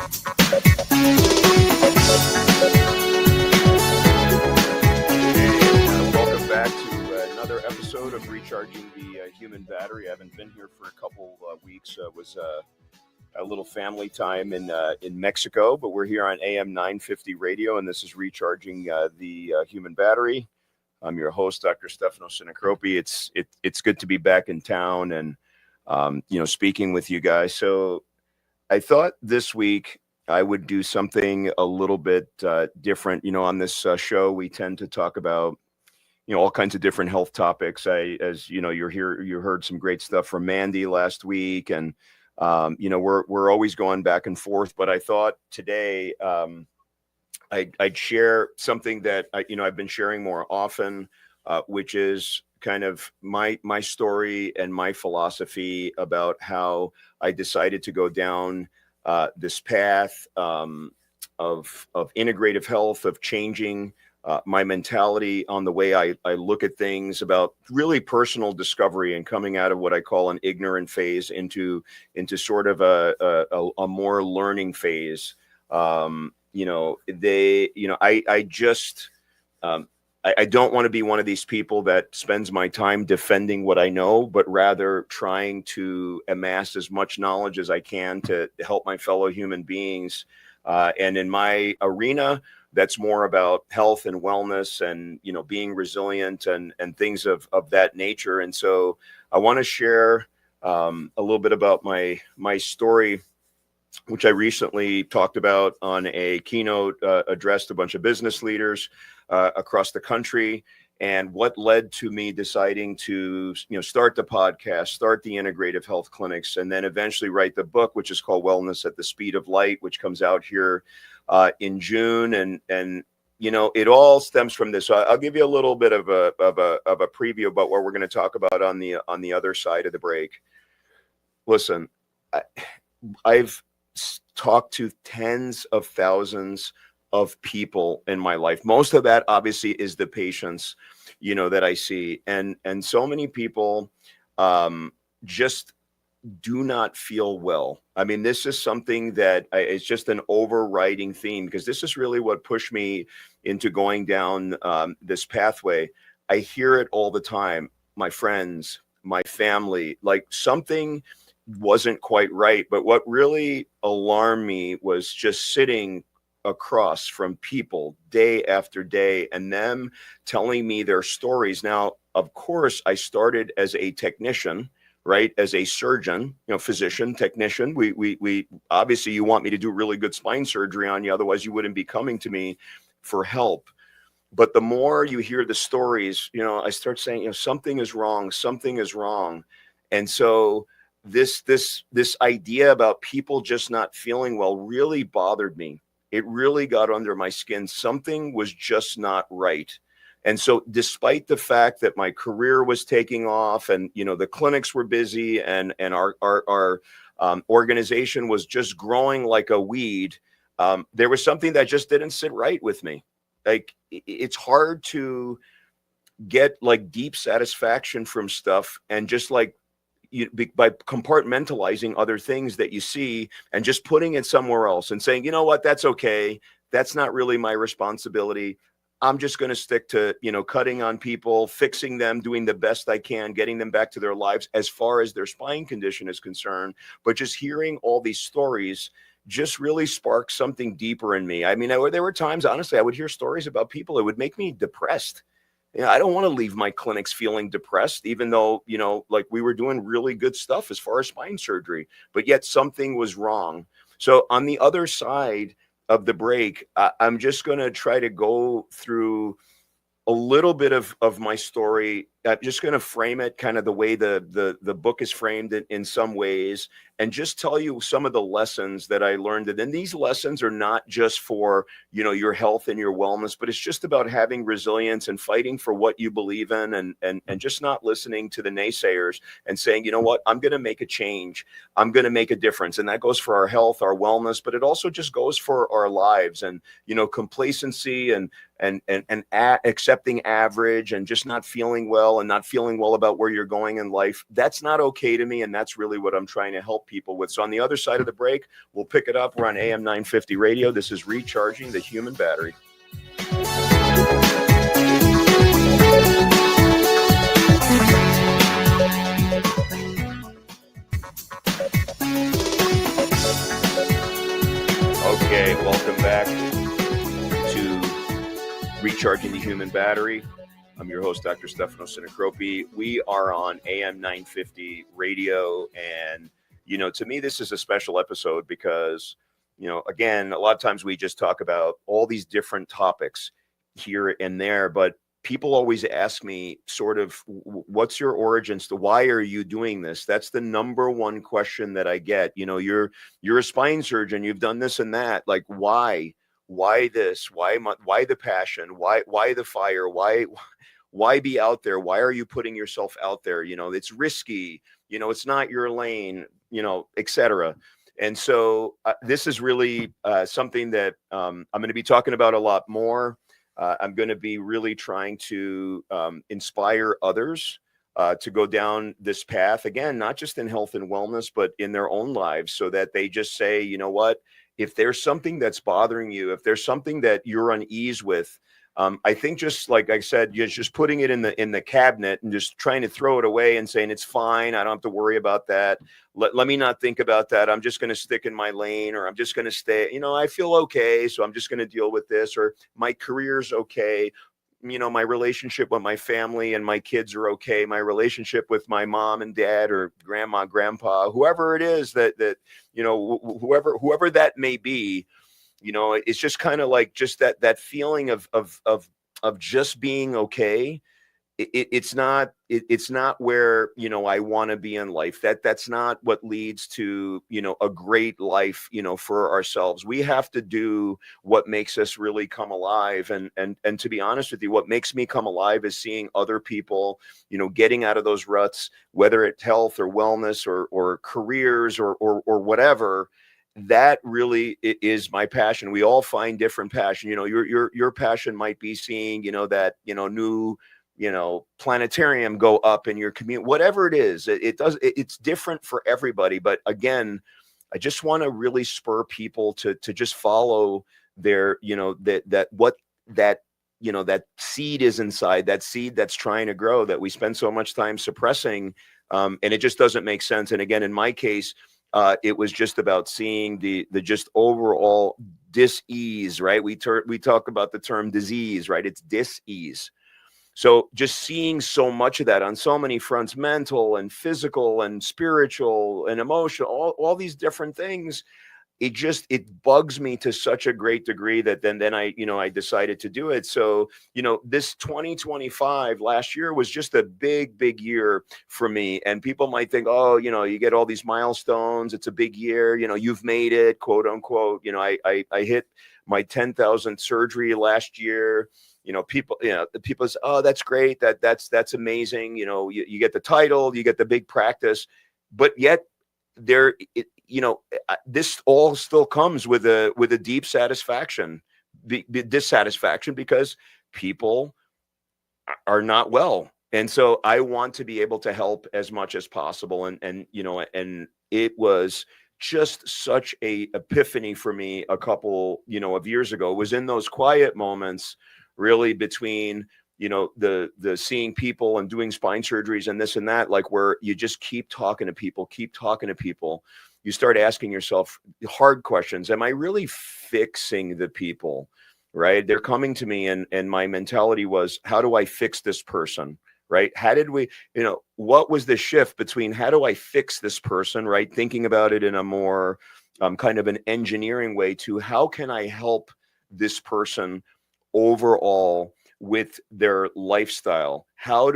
Welcome back to another episode of Recharging the Human Battery. I haven't been here for a couple weeks. It was a little family time in Mexico, but we're here on AM 950 radio, and this is Recharging the Human Battery. I'm your host, Dr. Stefano Sinicropi. It's good to be back in town and speaking with you guys. So I thought this week I would do something a little bit different. On this show, we tend to talk about all kinds of different health topics. You heard some great stuff from Mandy last week, and we're always going back and forth. But I thought today I'd share something that I've been sharing more often, which is kind of my story and my philosophy about how I decided to go down this path of integrative health, of changing my mentality on the way I look at things, about really personal discovery and coming out of what I call an ignorant phase into sort of a more learning phase. I don't want to be one of these people that spends my time defending what I know, but rather trying to amass as much knowledge as I can to help my fellow human beings. And in my arena, that's more about health and wellness and, being resilient and things of that nature. And so I want to share a little bit about my story, which I recently talked about on a keynote address to a bunch of business leaders across the country, and what led to me deciding to start the podcast, start the integrative health clinics, and then eventually write the book, which is called Wellness at the Speed of Light, which comes out here in June. And it all stems from this. So I'll give you a little bit of a preview about what we're going to talk about on the other side of the break. Listen, I've talked to tens of thousands of people in my life. Most of that obviously is the patients, that I see. And so many people just do not feel well. I mean, this is something that it's just an overriding theme, because this is really what pushed me into going down this pathway. I hear it all the time. My friends, my family, like something wasn't quite right. But what really alarmed me was just sitting across from people day after day and them telling me their stories. Now, of course, I started as a technician, right? As a surgeon, physician, technician. We obviously, you want me to do really good spine surgery on you, otherwise you wouldn't be coming to me for help. But the more you hear the stories, I start saying, something is wrong, something is wrong. And so this idea about people just not feeling well really bothered me. It really got under my skin. Something was just not right. And so despite the fact that my career was taking off and, the clinics were busy and our organization was just growing like a weed, there was something that just didn't sit right with me. Like, it's hard to get like deep satisfaction from stuff and just like, by compartmentalizing other things that you see and just putting it somewhere else and saying, what, that's okay. That's not really my responsibility. I'm just going to stick to, cutting on people, fixing them, doing the best I can, getting them back to their lives as far as their spine condition is concerned. But just hearing all these stories just really sparked something deeper in me. I mean, there were times, honestly, I would hear stories about people that would make me depressed. I don't want to leave my clinics feeling depressed, even though, like we were doing really good stuff as far as spine surgery, but yet something was wrong. So on the other side of the break, I'm just going to try to go through a little bit of my story. I'm just going to frame it kind of the way the book is framed in some ways, and just tell you some of the lessons that I learned. And then these lessons are not just for, your health and your wellness, but it's just about having resilience and fighting for what you believe in, and just not listening to the naysayers and saying, what, I'm going to make a change. I'm going to make a difference. And that goes for our health, our wellness, but it also just goes for our lives. And, complacency and accepting average and just not feeling well well and not feeling well about where you're going in life. That's not okay to me. And that's really what I'm trying to help people with. So on the other side of the break, we'll pick it up. We're on AM 950 radio. This is Recharging the Human Battery. Okay, welcome back to Recharging the Human Battery. I'm your host, Dr. Stefano Sinicropi. We are on AM 950 radio. And, you know, to me, this is a special episode because, you know, again, a lot of times we just talk about all these different topics here and there, but people always ask me sort of, what's your origins to why are you doing this? That's the number one question that I get. You know, you're a spine surgeon, you've done this and that. Like, why this? Why the passion? Why the fire? Why be out there? Why are you putting yourself out there? You know, it's risky, you know, it's not your lane, you know, etc. And so this is really something that I'm going to be talking about a lot more. I'm going to be really trying to inspire others to go down this path, again, not just in health and wellness, but in their own lives, so that they just say, you know what, if there's something that's bothering you, if there's something that you're unease with, I think just like I said, just putting it in the cabinet and just trying to throw it away and saying, it's fine, I don't have to worry about that. Let me not think about that. I'm just going to stick in my lane, or I'm just going to stay, you know, I feel okay, so I'm just going to deal with this, or my career's okay. You know, my relationship with my family and my kids are okay. My relationship with my mom and dad, or grandma, grandpa, whoever it is that you know, whoever that may be, you know, it's just kind of like just that feeling of just being okay. It's not where, you know, I want to be in life. That's not what leads to, you know, a great life, you know, for ourselves. We have to do what makes us really come alive. And to be honest with you, what makes me come alive is seeing other people, you know, getting out of those ruts, whether it's health or wellness or careers or whatever. That really is my passion. We all find different passion. You know, your passion might be seeing, you know, that, you know, new, you know, planetarium go up in your community, whatever it is. It's different for everybody. But again, I just want to really spur people to just follow their, you know, that you know, that seed is inside, that seed that's trying to grow, that we spend so much time suppressing. And it just doesn't make sense. And again, in my case, it was just about seeing the just overall dis-ease, right? We talk about the term disease, right? It's dis-ease. So just seeing so much of that on so many fronts, mental and physical and spiritual and emotional, all these different things, it bugs me to such a great degree that then I, you know, I decided to do it. So, you know, this 2025 last year was just a big year for me. And people might think, oh, you know, you get all these milestones, it's a big year, you know, you've made it, quote unquote. You know, I hit my 10,000th surgery last year. You know, people say, oh, that's great. That's amazing. You know, you get the title, you get the big practice, but yet you know, this all still comes with a deep satisfaction, dissatisfaction, because people are not well. And so I want to be able to help as much as possible. And, you know, and it was just such a epiphany for me a couple, you know, of years ago. It was in those quiet moments, really, between, you know, the seeing people and doing spine surgeries and this and that, like where you just keep talking to people. You start asking yourself hard questions. Am I really fixing the people? Right? They're coming to me, and my mentality was, how do I fix this person? Right? How did we, you know, what was the shift between how do I fix this person? Right? Thinking about it in a more kind of an engineering way, to how can I help this person overall with their lifestyle? How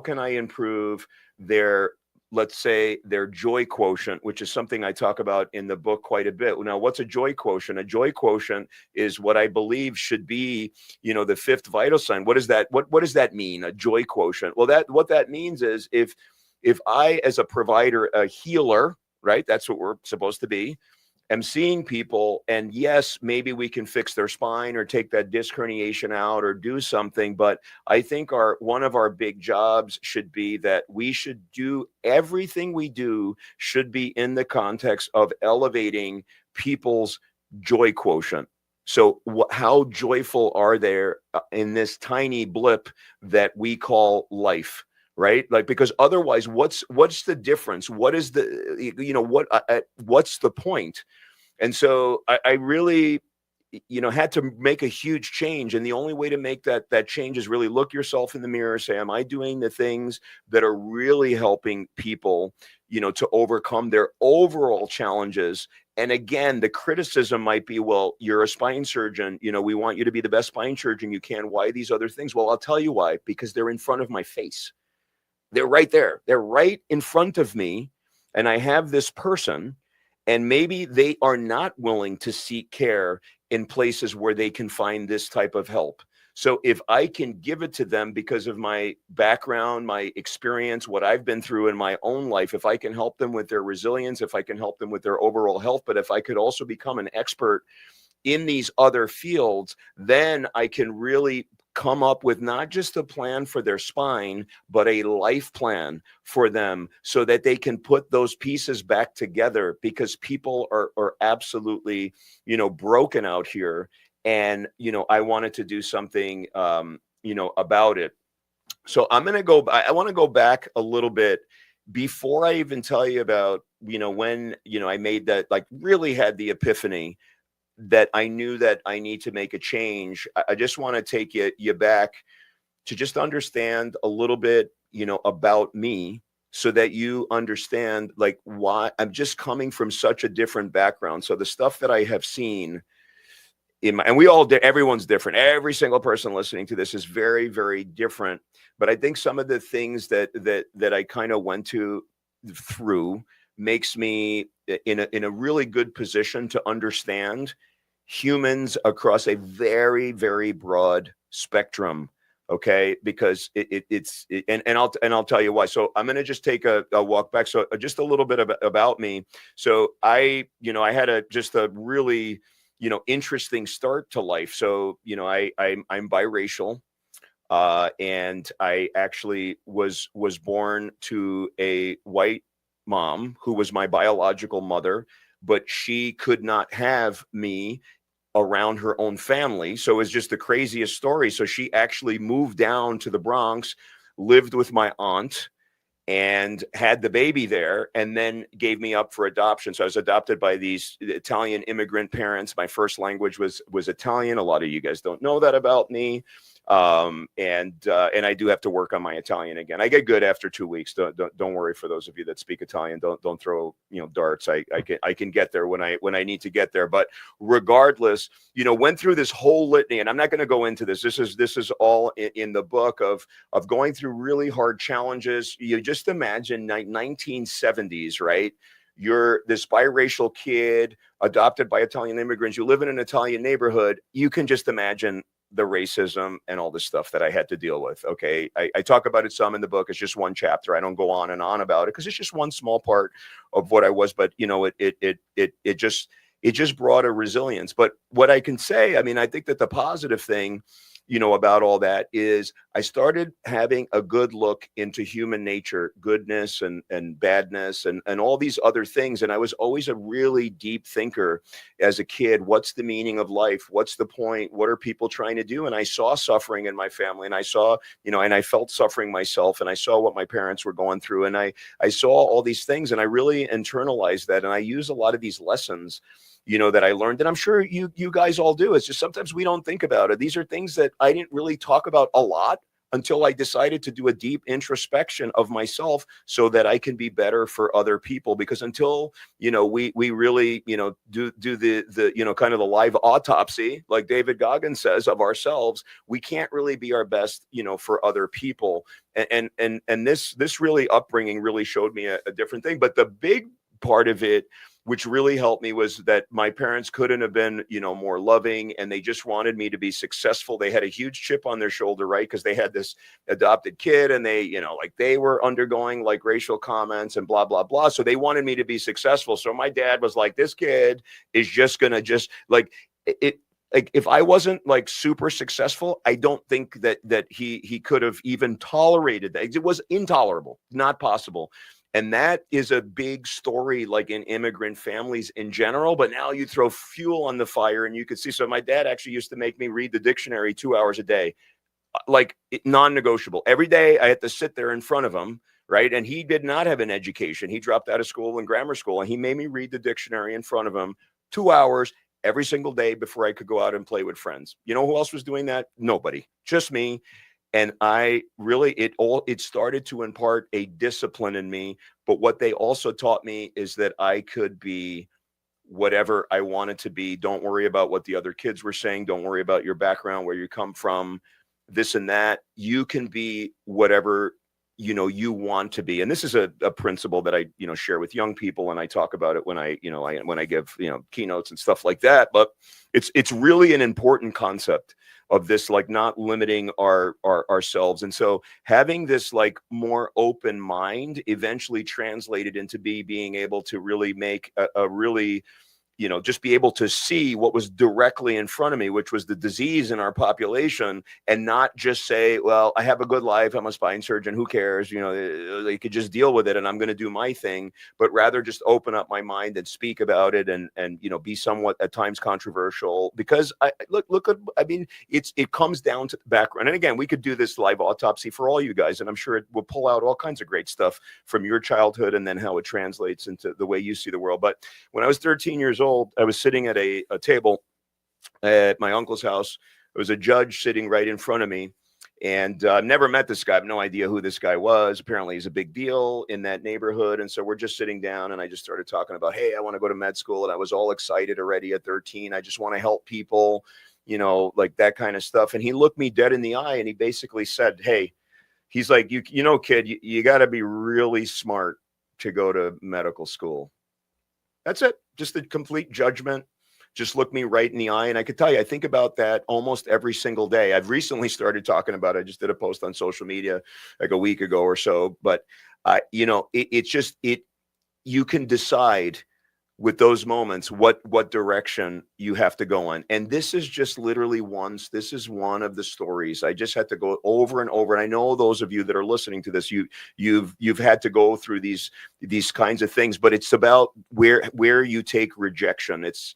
can I improve their, let's say, their joy quotient, which is something I talk about in the book quite a bit. Now, what's a joy quotient? A joy quotient is what I believe should be, you know, the fifth vital sign. What does that mean? A joy quotient? Well, what that means is if I, as a provider, a healer, right? That's what we're supposed to be. am seeing people, and yes, maybe we can fix their spine or take that disc herniation out or do something. But I think one of our big jobs should be that we should do everything we do should be in the context of elevating people's joy quotient. So how joyful are they in this tiny blip that we call life? Right, like, because otherwise what's the difference? What is the, what's the point? And so I really, had to make a huge change. And the only way to make that change is really look yourself in the mirror, say, am I doing the things that are really helping people, to overcome their overall challenges? And again, the criticism might be, well, you're a spine surgeon, we want you to be the best spine surgeon you can. Why these other things? Well, I'll tell you why, because they're in front of my face. They're right there. They're right in front of me. And I have this person, and maybe they are not willing to seek care in places where they can find this type of help. So if I can give it to them because of my background, my experience, what I've been through in my own life, if I can help them with their resilience, if I can help them with their overall health, but if I could also become an expert in these other fields, then I can really come up with not just a plan for their spine, but a life plan for them so that they can put those pieces back together, because people are absolutely, broken out here. And, I wanted to do something, about it. So I want to go back a little bit before I even tell you about, when, I made that, like, really had the epiphany that I knew that I need to make a change. I just want to take you back to just understand a little bit, about me, so that you understand, like, why I'm just coming from such a different background. So the stuff that I have seen and everyone's different. Every single person listening to this is very, very different. But I think some of the things that I kind of went through makes me in a really good position to understand humans across a very, very broad spectrum. Okay, because I'll tell you why. So I'm going to just take a walk back. So just a little bit about me. So I had just a really, interesting start to life. So, I'm biracial. And I actually was born to a white mom who was my biological mother, but she could not have me around her own family. So it was just the craziest story. So she actually moved down to the Bronx, lived with my aunt, and had the baby there, and then gave me up for adoption. So I was adopted by these Italian immigrant parents. My first language was Italian. A lot of you guys don't know that about me. And I do have to work on my Italian again. I get good after 2 weeks. Don't worry, for those of you that speak Italian. Don't throw darts. I can get there when I need to get there. But regardless, went through this whole litany, and I'm not going to go into this. This is all in the book of going through really hard challenges. You just imagine 1970s, right? You're this biracial kid adopted by Italian immigrants. You live in an Italian neighborhood. You can just imagine the racism and all the stuff that I had to deal with. Okay. I talk about it some in the book. It's just one chapter. I don't go on and on about it because it's just one small part of what I was, but it just brought a resilience. But what I can say, I think that the positive thing, about all that is I started having a good look into human nature, goodness and badness and all these other things. And I was always a really deep thinker as a kid. What's the meaning of life? What's the point? What are people trying to do? And I saw suffering in my family, and I saw, and I felt suffering myself, and I saw what my parents were going through. And I saw all these things, and I really internalized that. And I use a lot of these lessons that I learned, and I'm sure you guys all do. It's just sometimes we don't think about it. These are things that I didn't really talk about a lot until I decided to do a deep introspection of myself so that I can be better for other people. Because until, we really, do the, kind of the live autopsy, like David Goggins says, of ourselves, we can't really be our best, for other people. And this really upbringing really showed me a different thing. But the big part of it which really helped me, was that my parents couldn't have been, more loving, and they just wanted me to be successful. They had a huge chip on their shoulder, right? Because they had this adopted kid, and they, like they were undergoing like racial comments and blah, blah, blah. So they wanted me to be successful. So my dad was like, this kid is just going to just like it. Like if I wasn't like super successful, I don't think that he could have even tolerated that. It was intolerable, not possible. And that is a big story, like in immigrant families in general. But now you throw fuel on the fire, and you could see. So my dad actually used to make me read the dictionary 2 hours a day, like non-negotiable. Every day I had to sit there in front of him, right? And he did not have an education. He dropped out of school and grammar school, and he made me read the dictionary in front of him 2 hours every single day before I could go out and play with friends. You know who else was doing that? Nobody, just me. And I really, it started to impart a discipline in me. But what they also taught me is that I could be whatever I wanted to be. Don't worry about what the other kids were saying. Don't worry about your background, where you come from, this and that. You can be whatever you want to be. And this is a principle that I share with young people, and I talk about it when I when I give keynotes and stuff like that. But it's really an important concept of this, like not limiting ourselves. And so having this like more open mind eventually translated into being able to really make a really just be able to see what was directly in front of me, which was the disease in our population, and not just say, well, I have a good life, I'm a spine surgeon, who cares? They could just deal with it and I'm going to do my thing, but rather just open up my mind and speak about it, and be somewhat at times controversial, because it comes down to the background. And again, we could do this live autopsy for all you guys, and I'm sure it will pull out all kinds of great stuff from your childhood and then how it translates into the way you see the world. But when I was 13 years old, I was sitting at a table at my uncle's house. There was a judge sitting right in front of me, and I've never met this guy. I have no idea who this guy was. Apparently he's a big deal in that neighborhood. And so we're just sitting down, and I just started talking about, hey, I want to go to med school. And I was all excited already at 13. I just want to help people, like that kind of stuff. And he looked me dead in the eye, and he basically said, hey, he's like, kid, you got to be really smart to go to medical school. That's it. Just a complete judgment. Just look me right in the eye. And I could tell you, I think about that almost every single day. I've recently started talking about it. I just did a post on social media like a week ago or so. But, you can decide with those moments what direction you have to go in. And this is just literally this is one of the stories. I just had to go over and over. And I know those of you that are listening to this, you've had to go through these kinds of things, but it's about where you take rejection. It's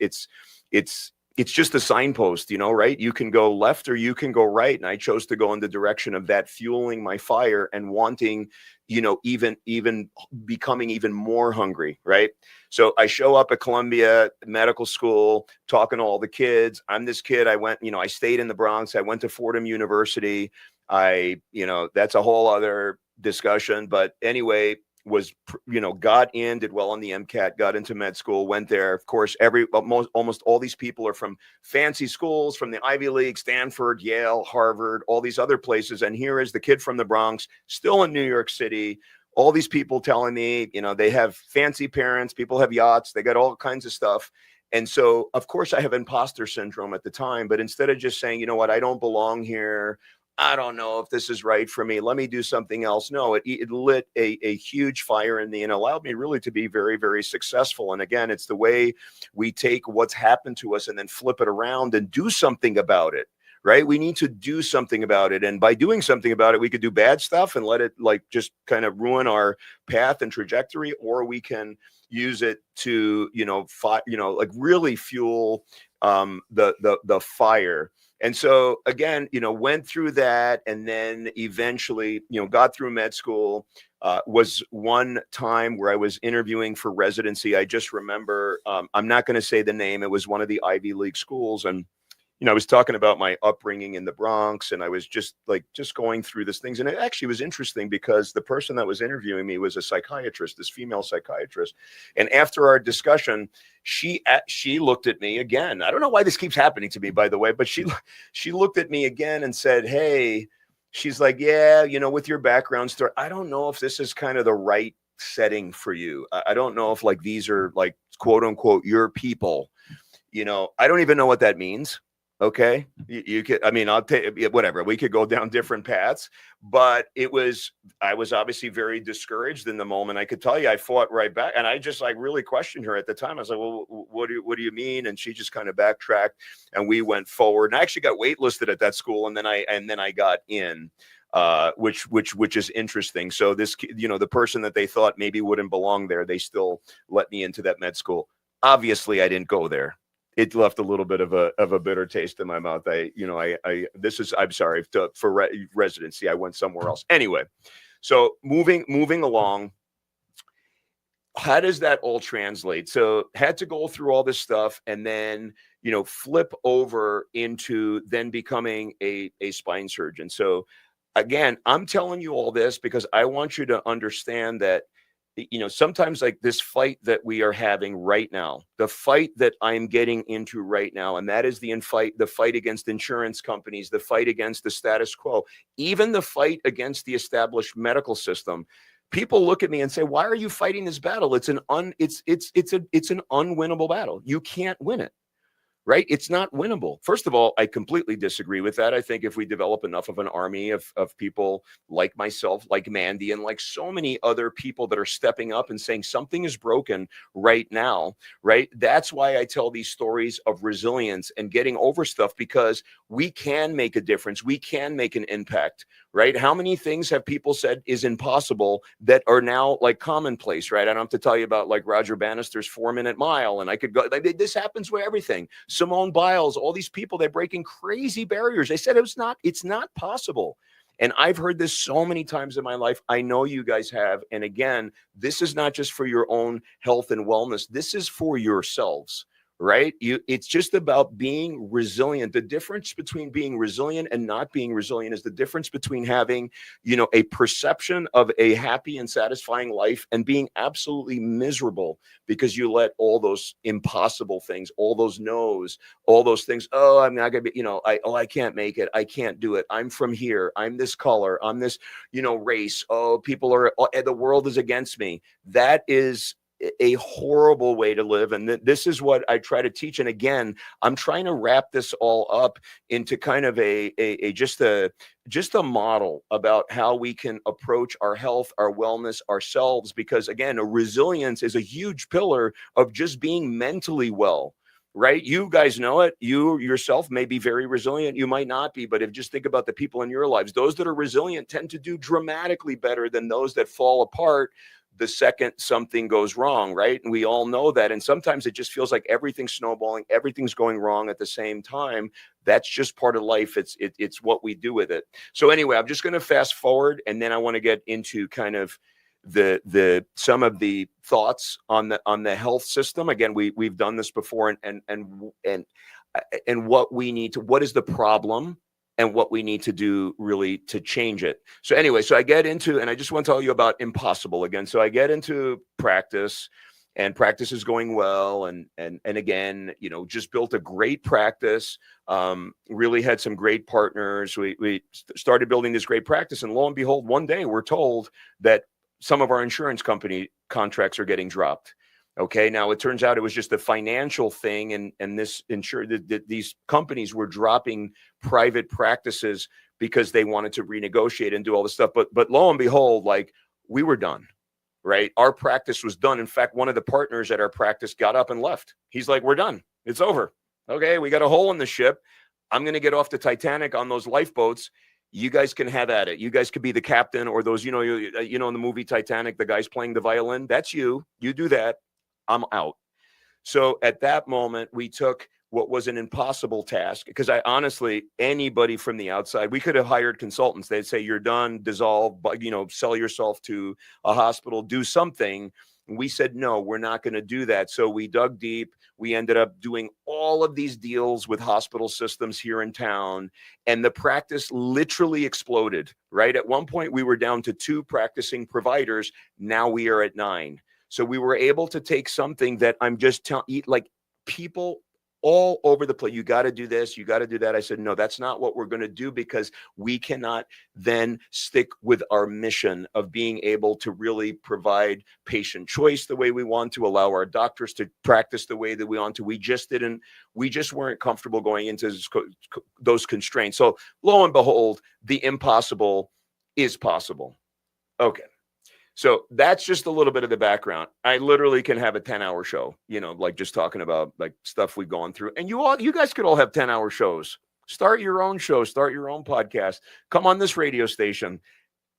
just a signpost, right? You can go left or you can go right. And I chose to go in the direction of that, fueling my fire and wanting, even becoming even more hungry, right? So I show up at Columbia Medical School, talking to all the kids. I'm this kid. I went, I stayed in the Bronx. I went to Fordham University. That's a whole other discussion. But anyway, got in, did well on the MCAT, got into med school, went there. Of course, almost all these people are from fancy schools, from the Ivy League, Stanford, Yale, Harvard, all these other places. And here is the kid from the Bronx, still in New York City. All these people telling me, they have fancy parents, people have yachts, they got all kinds of stuff. And so, of course, I have imposter syndrome at the time. But instead of just saying, I don't belong here, I don't know if this is right for me, let me do something else. No, it lit a huge fire in me and allowed me really to be very, very successful. And again, it's the way we take what's happened to us and then flip it around and do something about it, right? We need to do something about it. And by doing something about it, we could do bad stuff and let it like just kind of ruin our path and trajectory, or we can use it to, like really fuel the fire. And so again, went through that, and then eventually, got through med school. Was one time where I was interviewing for residency. I just remember, I'm not going to say the name. It was one of the Ivy League schools. And, I was talking about my upbringing in the Bronx, and I was just going through these things. And it actually was interesting because the person that was interviewing me was a psychiatrist, this female psychiatrist. And after our discussion, she looked at me again. I don't know why this keeps happening to me, by the way, but she looked at me again and said, hey, she's like, yeah, with your background story, I don't know if this is kind of the right setting for you. I don't know if like these are like quote unquote your people. I don't even know what that means. Okay. You could, I mean, I'll take whatever. We could go down different paths, but I was obviously very discouraged in the moment. I could tell you, I fought right back, and I just like really questioned her at the time. I was like, well, what do you mean? And she just kind of backtracked, and we went forward. And I actually got waitlisted at that school. And then I got in, which is interesting. So this, the person that they thought maybe wouldn't belong there, they still let me into that med school. Obviously I didn't go there. It left a little bit of a bitter taste in my mouth. I'm sorry for residency. I went somewhere else. Anyway, so moving along, how does that all translate? So had to go through all this stuff and then, flip over into then becoming a spine surgeon. So again, I'm telling you all this because I want you to understand that sometimes like this fight that we are having right now, the fight that I'm getting into right now, and that is the fight against insurance companies, the fight against the status quo, even the fight against the established medical system. People look at me and say, "Why are you fighting this battle? It's an unwinnable battle. You can't win it." Right? It's not winnable. First of all, I completely disagree with that. I think if we develop enough of an army of people like myself, like Mandy, and like so many other people that are stepping up and saying something is broken right now, right? That's why I tell these stories of resilience and getting over stuff, because we can make a difference. We can make an impact, right? How many things have people said is impossible that are now like commonplace, right? I don't have to tell you about like Roger Bannister's 4-minute mile, and I could go, like, this happens with everything. Simone Biles, all these people, they're breaking crazy barriers. They said it's not possible. And I've heard this so many times in my life. I know you guys have. And again, this is not just for your own health and wellness. This is for yourselves, right? It's just about being resilient. The difference between being resilient and not being resilient is the difference between having, a perception of a happy and satisfying life and being absolutely miserable because you let all those impossible things, all those no's, all those things. Oh, I'm not going to be, I can't make it. I can't do it. I'm from here. I'm this color. I'm this, race. Oh, the world is against me. That is a horrible way to live. And this is what I try to teach. And again, I'm trying to wrap this all up into kind of just a model about how we can approach our health, our wellness, ourselves, because again, a resilience is a huge pillar of just being mentally well. Right? You guys know it. You yourself may be very resilient. You might not be, but if just think about the people in your lives, those that are resilient tend to do dramatically better than those that fall apart the second something goes wrong, right? And we all know that. And sometimes it just feels like everything's snowballing, everything's going wrong at the same time. That's just part of life. It's what we do with it. So anyway, I'm just going to fast forward, and then I want to get into kind of some of the thoughts on the health system. Again, we've done this before, and what is the problem and what we need to do really to change it. So anyway, so I get into, and I just want to tell you about impossible again. So I get into practice, and practice is going well. And again, just built a great practice, really had some great partners. We started building this great practice, and lo and behold, one day we're told that some of our insurance company contracts are getting dropped. Okay. Now it turns out it was just a financial thing. And these companies were dropping private practices because they wanted to renegotiate and do all this stuff. But lo and behold, like, we were done, right? Our practice was done. In fact, one of the partners at our practice got up and left. He's like, we're done. It's over. Okay. We got a hole in the ship. I'm going to get off the Titanic on those lifeboats. You guys can have at it. You guys could be the captain, or those, in the movie Titanic, the guy's playing the violin. That's you. You do that. I'm out. So at that moment, we took what was an impossible task, because I honestly, anybody from the outside, we could have hired consultants. They'd say, you're done, dissolve, sell yourself to a hospital, do something. We said, no, we're not going to do that. So we dug deep. We ended up doing all of these deals with hospital systems here in town, and the practice literally exploded, right? At one point, we were down to 2 practicing providers. Now we are at 9. So we were able to take something that I'm just telling, like, people all over the place. You got to do this, you got to do that. I said, no, that's not what we're going to do, because we cannot then stick with our mission of being able to really provide patient choice the way we want to, allow our doctors to practice the way that we want to. We just weren't comfortable going into those constraints. So lo and behold, the impossible is possible. Okay. So that's just a little bit of the background. I literally can have a 10-hour show, like just talking about like stuff we've gone through. And you guys could all have 10-hour shows. Start your own show, start your own podcast, come on this radio station,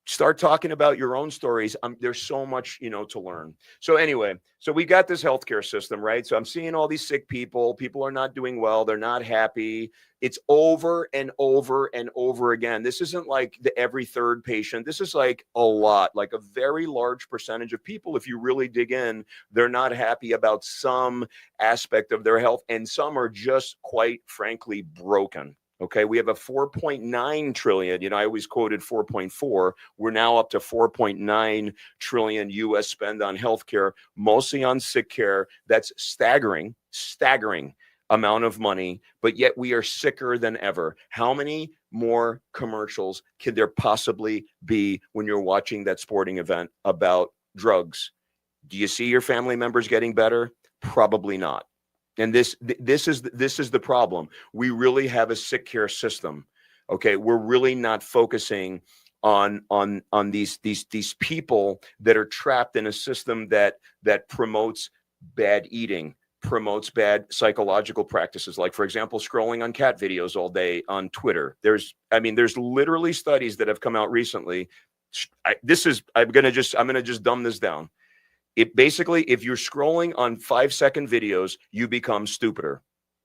start talking about your own stories. There's so much, to learn. So anyway, so we got this healthcare system, right? So I'm seeing all these sick people. People are not doing well. They're not happy. It's over and over and over again. This isn't like every third patient. This is like a lot, like a very large percentage of people. If you really dig in, they're not happy about some aspect of their health. And some are just quite frankly broken. Okay, we have a 4.9 trillion. I always quoted 4.4. We're now up to 4.9 trillion US spend on healthcare, mostly on sick care. That's staggering amount of money, but yet we are sicker than ever. How many more commercials could there possibly be when you're watching that sporting event about drugs? Do you see your family members getting better? Probably not. And this is the problem. We really have a sick care system. Okay, we're really not focusing on these people that are trapped in a system that promotes bad eating, promotes bad psychological practices, like, for example, scrolling on cat videos all day on Twitter. There's literally studies that have come out recently. I'm gonna just dumb this down. It basically, if you're scrolling on 5-second videos, you become stupider.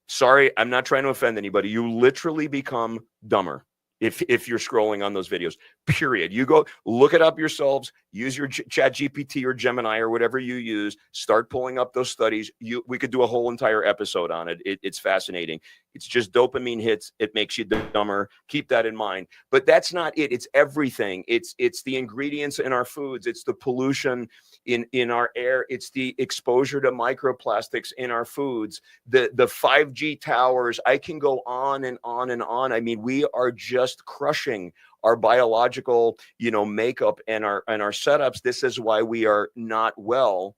Sorry, I'm not trying to offend anybody. You literally become dumber if you're scrolling on those videos, period. You go look it up yourselves, use your Chat GPT or Gemini or whatever you use, start pulling up those studies. We could do a whole entire episode on it. It's fascinating. It's just dopamine hits. It makes you dumber. Keep that in mind. But that's not it. It's everything. It's the ingredients in our foods. It's the pollution in our air. It's the exposure to microplastics in our foods, the 5G towers. I can go on and on and on. I mean, we are just crushing our biological, makeup and our setups. This is why we are not well.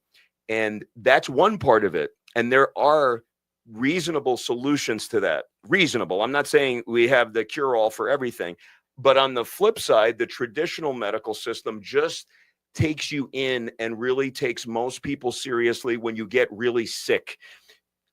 And that's one part of it. And there are reasonable solutions to that. Reasonable. I'm not saying we have the cure-all for everything. But on the flip side, the traditional medical system just takes you in and really takes most people seriously when you get really sick.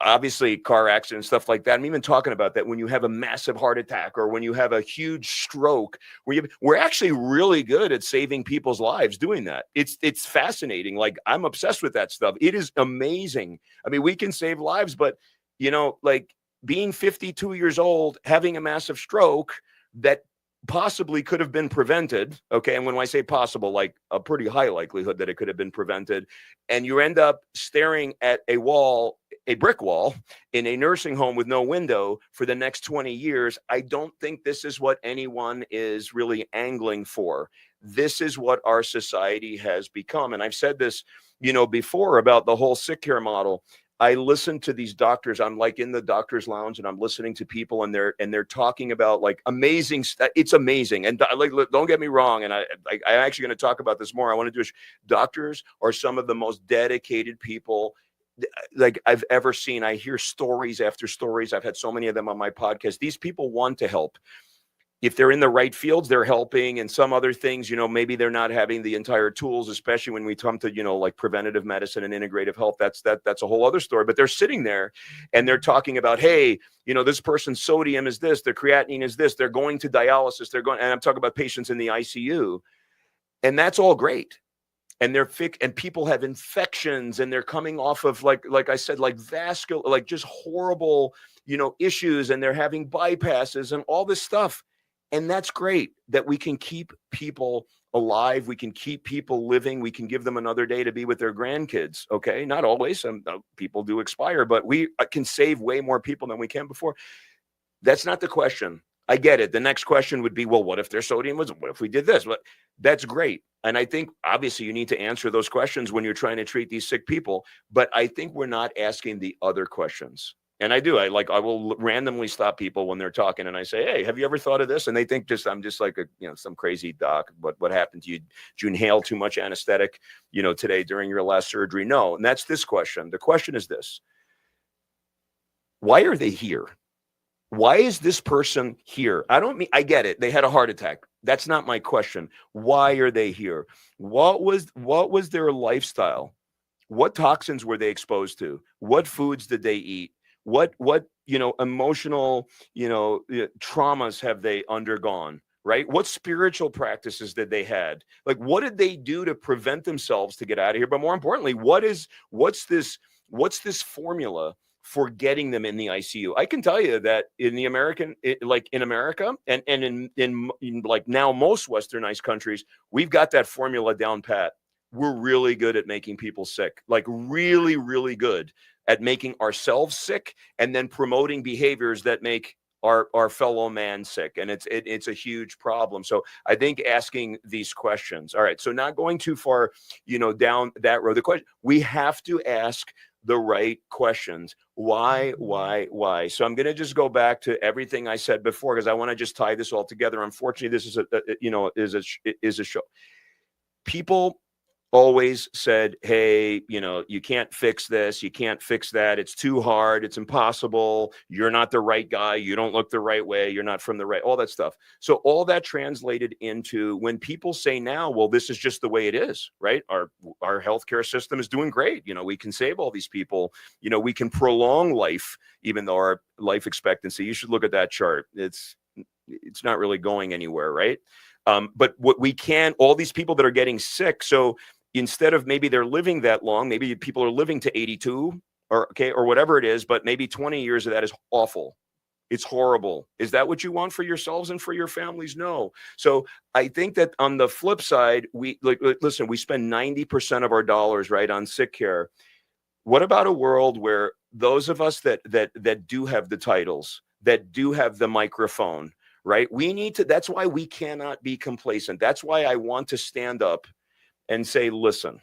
Obviously, car accidents, stuff like that. I'm even talking about that when you have a massive heart attack or when you have a huge stroke. We're actually really good at saving people's lives doing that. It's fascinating. Like, I'm obsessed with that stuff. It is amazing. I mean, we can save lives, but like being 52 years old, having a massive stroke that possibly could have been prevented. Okay. And when I say possible, like a pretty high likelihood that it could have been prevented. And you end up staring at a brick wall in a nursing home with no window for the next 20 years. I don't think this is what anyone is really angling for. This is what our society has become. And I've said this, before about the whole sick care model. I listen to these doctors. I'm like in the doctor's lounge and I'm listening to people and they're talking about like amazing stuff. It's amazing. And like, don't get me wrong. And I'm actually going to talk about this more. I want to do doctors are some of the most dedicated people like I've ever seen. I hear stories after stories. I've had so many of them on my podcast. These people want to help. If they're in the right fields, they're helping. And some other things, maybe they're not having the entire tools, especially when we come to, like preventative medicine and integrative health. That's a whole other story. But they're sitting there and they're talking about, hey, this person's sodium is this, their creatinine is this, they're going to dialysis, and I'm talking about patients in the ICU. And that's all great. And and people have infections and they're coming off of like I said, like vascular, like just horrible, issues, and they're having bypasses and all this stuff. And that's great that we can keep people alive. We can keep people living. We can give them another day to be with their grandkids. Okay. Not always. Some people do expire, but we can save way more people than we can before. That's not the question. I get it. The next question would be, well, what if their sodium was, what if we did this? But that's great. And I think obviously you need to answer those questions when you're trying to treat these sick people. But I think we're not asking the other questions. And I do. I will randomly stop people when they're talking, and I say, "Hey, have you ever thought of this?" And they think I'm just like some crazy doc. What happened to you? Did you inhale too much anesthetic, today during your last surgery? No. And that's this question. The question is this: why are they here? Why is this person here? I get it. They had a heart attack. That's not my question. Why are they here? What was their lifestyle? What toxins were they exposed to? What foods did they eat? What emotional traumas have they undergone? Right? What spiritual practices did they had? Like, what did they do to prevent themselves to get out of here? But more importantly, what's this formula for getting them in the ICU? I can tell you that in America, and in like now most westernized countries, we've got that formula down pat. We're really good at making people sick, like really, really good at making ourselves sick and then promoting behaviors that make our fellow man sick. And it's a huge problem. So I think asking these questions. All right. So not going too far, down that road. The question, we have to ask the right questions. Why? So I'm going to just go back to everything I said before, because I want to just tie this all together. Unfortunately, this is a show. People always said, hey, you can't fix this, you can't fix that, it's too hard, it's impossible, you're not the right guy, you don't look the right way, you're not from the right, all that stuff. So all that translated into when people say now, well, this is just the way it is, right? Our healthcare system is doing great. We can save all these people, we can prolong life, even though our life expectancy, you should look at that chart. It's not really going anywhere, right? But what we can, all these people that are getting sick, so instead of maybe they're living that long, maybe people are living to 82 or whatever it is, but maybe 20 years of that is awful. It's horrible. Is that what you want for yourselves and for your families? No. So I think that on the flip side, listen, we spend 90% of our dollars, right, on sick care. What about a world where those of us that do have the titles, that do have the microphone, right? That's why we cannot be complacent. That's why I want to stand up and say, listen,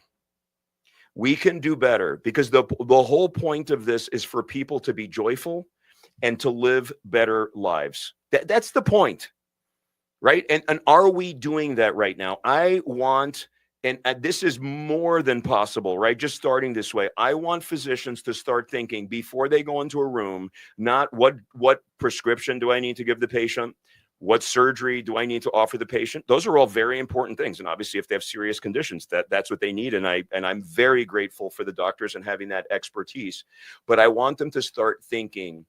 we can do better, because the whole point of this is for people to be joyful and to live better lives. That's the point, right? And are we doing that right now? I want, and this is more than possible, right? Just starting this way. I want physicians to start thinking before they go into a room, not what prescription do I need to give the patient? What surgery do I need to offer the patient? Those are all very important things. And obviously, if they have serious conditions, that's what they need. And I'm very grateful for the doctors and having that expertise. But I want them to start thinking,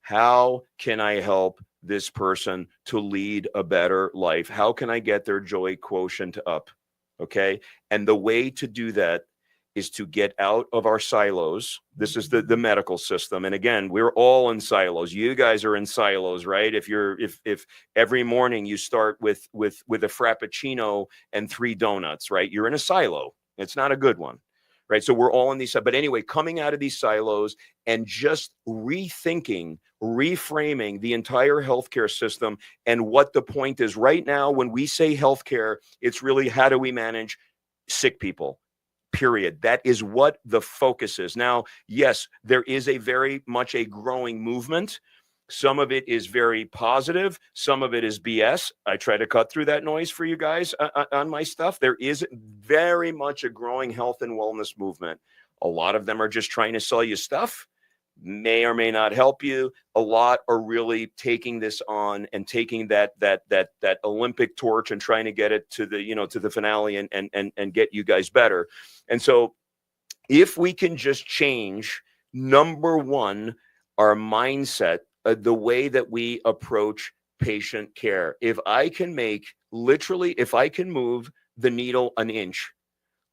how can I help this person to lead a better life? How can I get their joy quotient up? Okay. And the way to do that is to get out of our silos. This is the medical system. And again, we're all in silos. You guys are in silos, right? If every morning you start with a Frappuccino and 3 donuts, right? You're in a silo. It's not a good one, right? So we're all in these, but anyway, coming out of these silos and just rethinking, reframing the entire healthcare system and what the point is. Right now, when we say healthcare, it's really, how do we manage sick people? Period. That is what the focus is. Now, yes, there is a very much a growing movement. Some of it is very positive. Some of it is BS. I try to cut through that noise for you guys on my stuff. There is very much a growing health and wellness movement. A lot of them are just trying to sell you stuff, may or may not help you. A lot are really taking this on and taking that Olympic torch and trying to get it to the finale and get you guys better. And so if we can just change, number one, our mindset, the way that we approach patient care. If I can move the needle an inch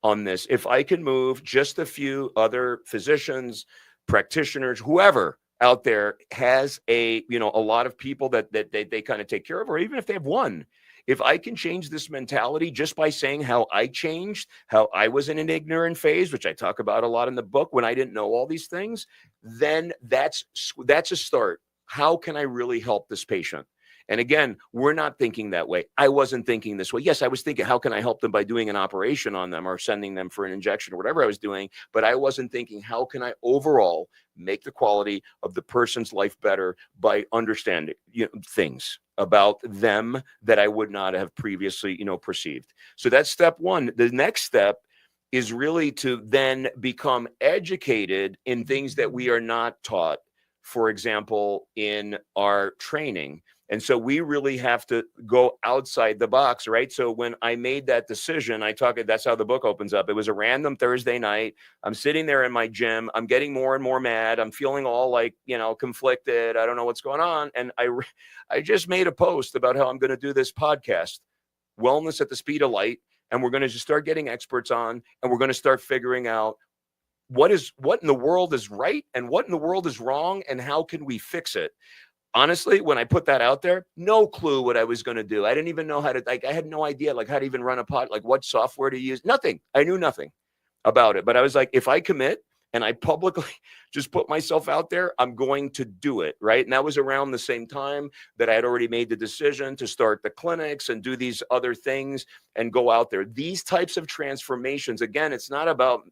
on this, if I can move just a few other physicians, practitioners, whoever out there has a lot of people that they kind of take care of, or even if they have one, if I can change this mentality just by saying how I changed, how I was in an ignorant phase, which I talk about a lot in the book, when I didn't know all these things, then that's a start. How can I really help this patient? And again, we're not thinking that way. I wasn't thinking this way. Yes, I was thinking, how can I help them by doing an operation on them or sending them for an injection or whatever I was doing? But I wasn't thinking, how can I overall make the quality of the person's life better by understanding things about them that I would not have previously, perceived. So that's step one. The next step is really to then become educated in things that we are not taught, for example, in our training. And so we really have to go outside the box, right? So when I made that decision, that's how the book opens up. It was a random Thursday night. I'm sitting there in my gym. I'm getting more and more mad. I'm feeling all like, conflicted. I don't know what's going on. And I just made a post about how I'm going to do this podcast, Wellness at the Speed of Light. And we're going to just start getting experts on, and we're going to start figuring out what in the world is right and what in the world is wrong, and how can we fix it. Honestly, when I put that out there, no clue what I was going to do. I didn't even know how to, I had no idea how to even run a pod, what software to use. Nothing. I knew nothing about it. But I was like, if I commit and I publicly just put myself out there, I'm going to do it, right? And that was around the same time that I had already made the decision to start the clinics and do these other things and go out there. These types of transformations, again, it's not about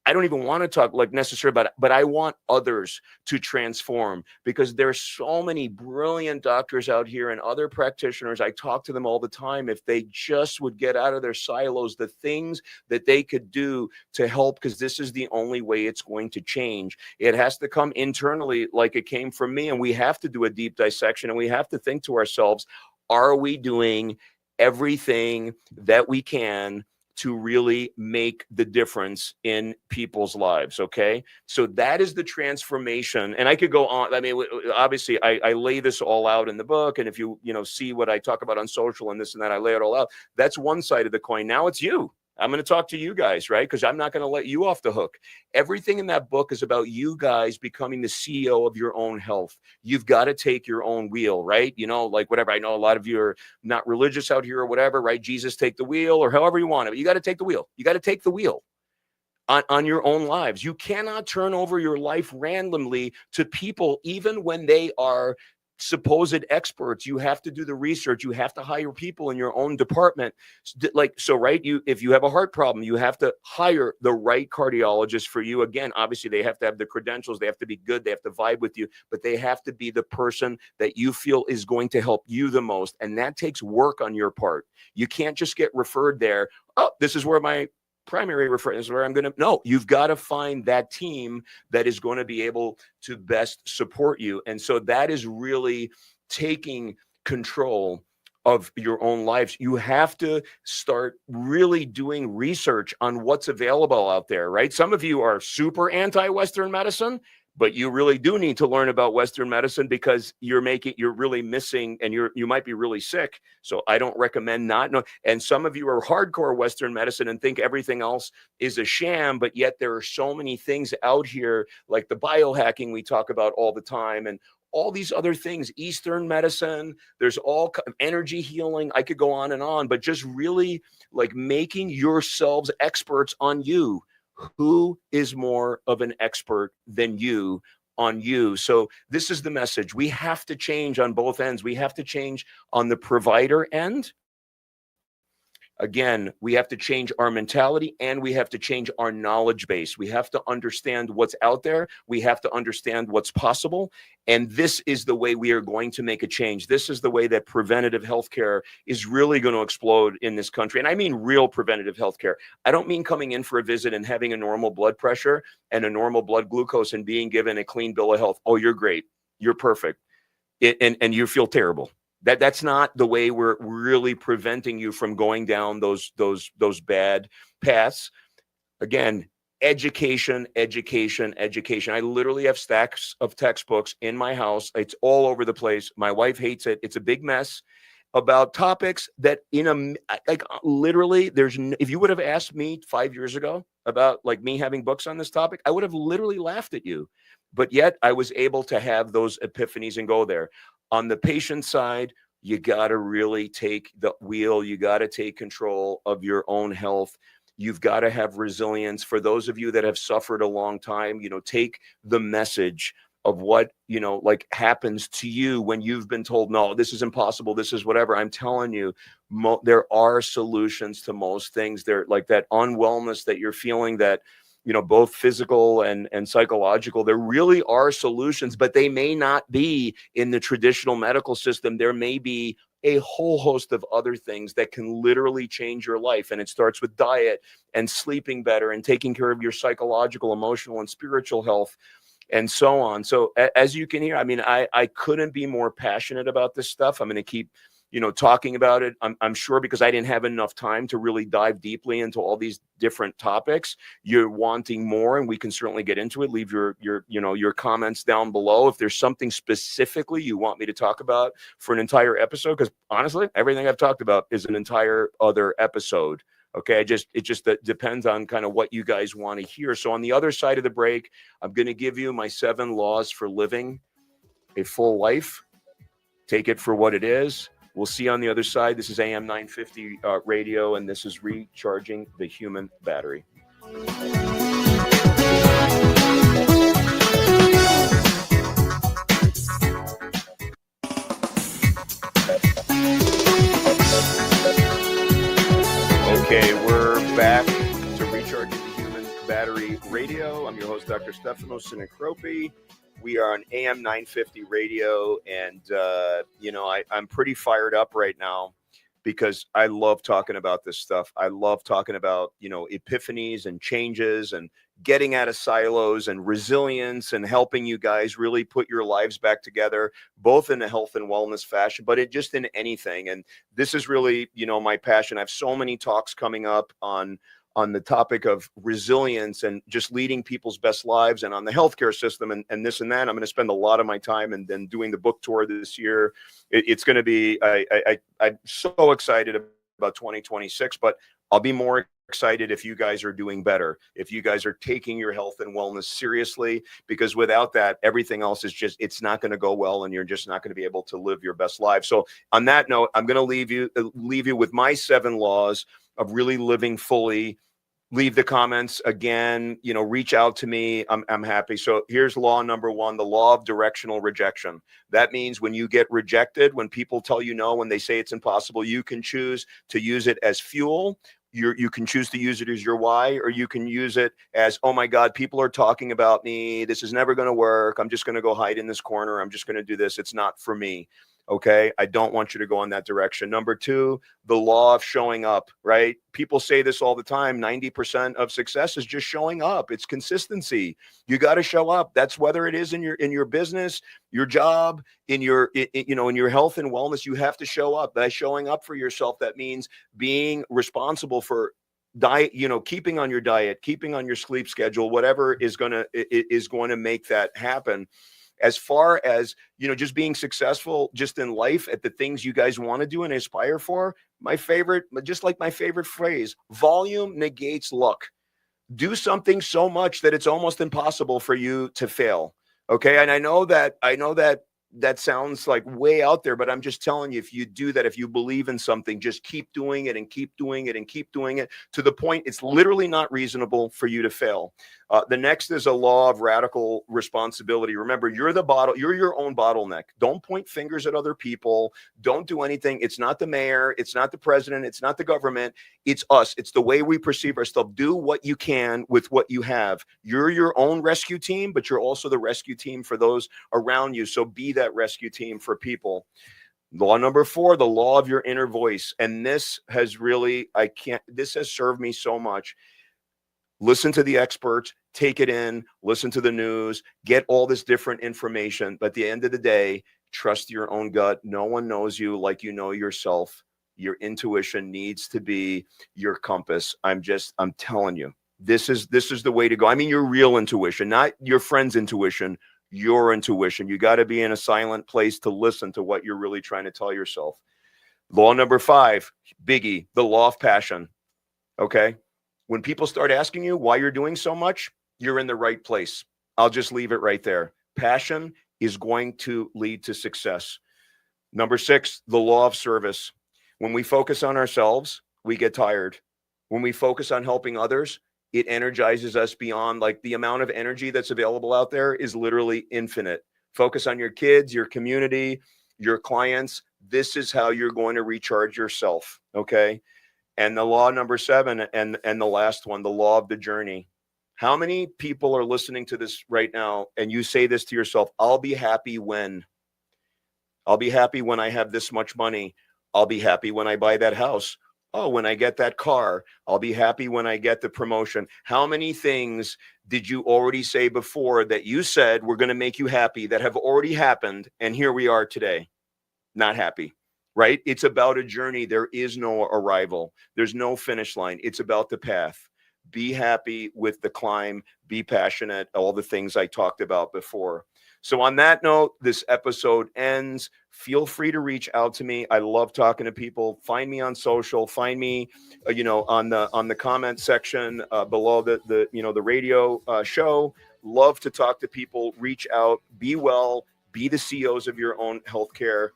I don't even want to talk necessarily about it, but I want others to transform, because there's so many brilliant doctors out here and other practitioners. I talk to them all the time. If they just would get out of their silos, the things that they could do to help, because this is the only way it's going to change. It has to come internally like it came from me. And we have to do a deep dissection, and we have to think to ourselves, are we doing everything that we can to really make the difference in people's lives? Okay. So that is the transformation. And I could go on. I mean, obviously I lay this all out in the book. And if you see what I talk about on social and this and that, I lay it all out. That's one side of the coin. Now it's you. I'm going to talk to you guys, right? Because I'm not going to let you off the hook. Everything in that book is about you guys becoming the CEO of your own health. You've got to take your own wheel, right? Whatever. I know a lot of you are not religious out here or whatever, right? Jesus, take the wheel, or however you want it. But you got to take the wheel. You got to take the wheel on your own lives. You cannot turn over your life randomly to people, even when they are supposed experts. You have to do the research. You have to hire people in your own department. Right? If you have a heart problem, you have to hire the right cardiologist for you. Again, obviously they have to have the credentials. They have to be good. They have to vibe with you, but they have to be the person that you feel is going to help you the most. And that takes work on your part. You can't just get referred there. Oh, this is where my primary reference is where I'm going to. No, you've got to find that team that is going to be able to best support you. And so that is really taking control of your own lives. You have to start really doing research on what's available out there, right? Some of you are super anti-Western medicine, but you really do need to learn about Western medicine, because you're really missing, and you might be really sick. So I don't recommend not know. And some of you are hardcore Western medicine and think everything else is a sham, but yet there are so many things out here, like the biohacking we talk about all the time, and all these other things, Eastern medicine, there's all energy healing. I could go on, but just really making yourselves experts on you. Who is more of an expert than you on you? So this is the message. We have to change on both ends. We have to change on the provider end. Again, we have to change our mentality, and we have to change our knowledge base. We have to understand what's out there. We have to understand what's possible. And this is the way we are going to make a change. This is the way that preventative healthcare is really going to explode in this country. And I mean real preventative healthcare. I don't mean coming in for a visit and having a normal blood pressure and a normal blood glucose and being given a clean bill of health. Oh, you're great. You're perfect. And you feel terrible. That's not the way we're really preventing you from going down those bad paths. Again, education. I literally have stacks of textbooks in my house. It's all over the place. My wife hates it. It's a big mess about topics that literally if you would have asked me 5 years ago about me having books on this topic, I would have literally laughed at you. But yet I was able to have those epiphanies and go there. On the patient side, you got to really take the wheel. You got to take control of your own health. You've got to have resilience. For those of you that have suffered a long time, take the message of what, like happens to you when you've been told, no, this is impossible, this is whatever. I'm telling you, there are solutions to most things. There, like that unwellness that you're feeling, that, both physical and psychological, there really are solutions, but they may not be in the traditional medical system. There may be a whole host of other things that can literally change your life. And it starts with diet and sleeping better and taking care of your psychological, emotional, and spiritual health, and so on. So as you can hear, I mean, I couldn't be more passionate about this stuff. I'm going to keep, talking about it. I'm sure, because I didn't have enough time to really dive deeply into all these different topics. You're wanting more, and we can certainly get into it. Leave your comments down below if there's something specifically you want me to talk about for an entire episode, because honestly, everything I've talked about is an entire other episode. Okay, it just depends on kind of what you guys want to hear. So on the other side of the break, I'm going to give you my 7 laws for living a full life. Take it for what it is. We'll see you on the other side. This is AM 950 radio, and this is Recharging the Human Battery. Okay, we're back to Recharging the Human Battery radio. I'm your host, Dr. Stefano Sinicropi. We are on AM 950 radio, and, I'm pretty fired up right now because I love talking about this stuff. I love talking about, epiphanies and changes and getting out of silos and resilience and helping you guys really put your lives back together, both in a health and wellness fashion, but just in anything. And this is really, my passion. I have so many talks coming up on the topic of resilience and just leading people's best lives, and on the healthcare system and this and that. I'm going to spend a lot of my time and then doing the book tour this year. It's going to be, I'm so excited about 2026, but I'll be more excited if you guys are doing better, if you guys are taking your health and wellness seriously, because without that, everything else is just, it's not going to go well, and you're just not going to be able to live your best life. So on that note, I'm going to leave you with my 7 laws of really living fully. Leave the comments again, reach out to me. I'm happy. So here's law number 1, the law of directional rejection. That means when you get rejected, when people tell you no, when they say it's impossible, you can choose to use it as fuel. You can choose to use it as your why, or you can use it as, oh my God, people are talking about me. This is never going to work. I'm just going to go hide in this corner. I'm just going to do this. It's not for me. Okay. I don't want you to go in that direction. Number 2, the law of showing up, right? People say this all the time. 90% of success is just showing up. It's consistency. You got to show up. That's whether it is in your business, your job, in your health and wellness. You have to show up. By showing up for yourself, that means being responsible for diet, keeping on your diet, keeping on your sleep schedule, whatever is going to make that happen. As far as, just being successful just in life at the things you guys want to do and aspire for, my favorite phrase, volume negates luck. Do something so much that it's almost impossible for you to fail. Okay. And I know that sounds like way out there, but I'm just telling you, if you do that, if you believe in something, just keep doing it and keep doing it and keep doing it to the point it's literally not reasonable for you to fail. The next is a law of radical responsibility. Remember, you're your own bottleneck. Don't point fingers at other people. Don't do anything. It's not the mayor. It's not the president. It's not the government. It's us. It's the way we perceive ourselves. Do what you can with what you have. You're your own rescue team, but you're also the rescue team for those around you. So be that rescue team for people. Law number 4, the law of your inner voice. And this has really, this has served me so much. Listen to the experts, take it in, listen to the news, get all this different information. But at the end of the day, trust your own gut. No one knows you like you know yourself. Your intuition needs to be your compass. I'm telling you, this is the way to go. I mean, your real intuition, not your friend's intuition, your intuition. You got to be in a silent place to listen to what you're really trying to tell yourself. Law number 5, biggie, the law of passion. Okay. When people start asking you why you're doing so much, you're in the right place. I'll just leave it right there. Passion is going to lead to success. Number 6, the law of service. When we focus on ourselves, we get tired. When we focus on helping others, It energizes us beyond, like, the amount of energy that's available out there is literally infinite. Focus on your kids, your community, your clients. This is how you're going to recharge yourself. Okay. And the law number 7, and the last one, the law of the journey. How many people are listening to this right now and you say this to yourself? I'll be happy when I have this much money. I'll be happy when I buy that house. Oh, when I get that car. I'll be happy when I get the promotion. How many things did you already say before that you said were going to make you happy that have already happened? And here we are today, not happy, right? It's about a journey. There is no arrival. There's no finish line. It's about the path. Be happy with the climb. Be passionate. All the things I talked about before. So on that note, this episode ends. Feel free to reach out to me. I love talking to people. Find me on social. Find me, on the comment section below the radio show. Love to talk to people. Reach out. Be well. Be the CEOs of your own healthcare.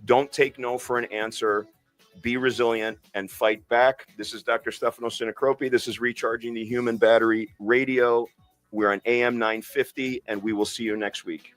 Don't take no for an answer. Be resilient and fight back. This is Dr. Stefano Sinicropi. This is Recharging the Human Battery Radio. We're on AM 950, and we will see you next week.